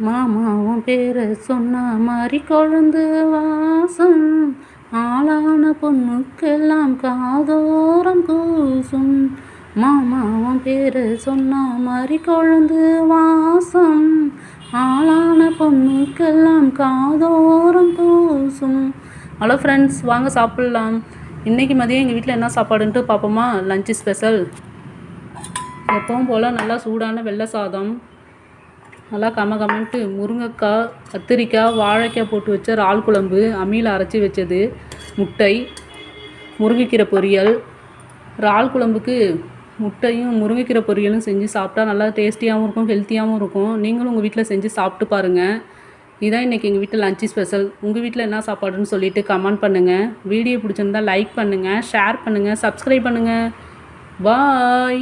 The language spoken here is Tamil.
மாமாவும் பேரை சொன்ன மாதிரி கொழுந்து வாசம், ஆளான பொண்ணுக்கெல்லாம் காதோரம் கூசும். மாமாவும் பேரை சொன்ன மாதிரி கொழுந்து வாசம், ஆளான பொண்ணுக்கெல்லாம் காதோரம் கூசும். ஹலோ ஃப்ரெண்ட்ஸ், வாங்க சாப்பிட்லாம். இன்றைக்கி மதியம் எங்கள் வீட்டில் என்ன சாப்பாடுன்ட்டு பார்ப்போமா? Lunch special. எப்பவும் போல் நல்லா சூடான வெள்ளை சாதம், நல்லா கமகமன்ட்டு முருங்கைக்காய், கத்திரிக்காய், வாழைக்காய் போட்டு வச்ச இறால் குழம்பு, அம்மியில் அரைச்சி வச்சது, முட்டை, முருங்கைக்கீரை பொரியல். இறால் குழம்புக்கு முட்டையும் முருங்கைக்கீரை பொரியலும் செஞ்சு சாப்பிட்டா நல்லா டேஸ்டியாகவும் இருக்கும், ஹெல்த்தியாகவும் இருக்கும். நீங்களும் உங்கள் வீட்டில் செஞ்சு சாப்பிட்டு பாருங்கள். இதான் இன்றைக்கி எங்கள் வீட்டில் லஞ்சு ஸ்பெஷல். உங்கள் வீட்டில் என்ன சாப்பாடுன்னு சொல்லிவிட்டு கமெண்ட் பண்ணுங்கள். வீடியோ பிடிச்சிருந்தா லைக் பண்ணுங்கள், ஷேர் பண்ணுங்கள், சப்ஸ்கிரைப் பண்ணுங்கள். பாய்.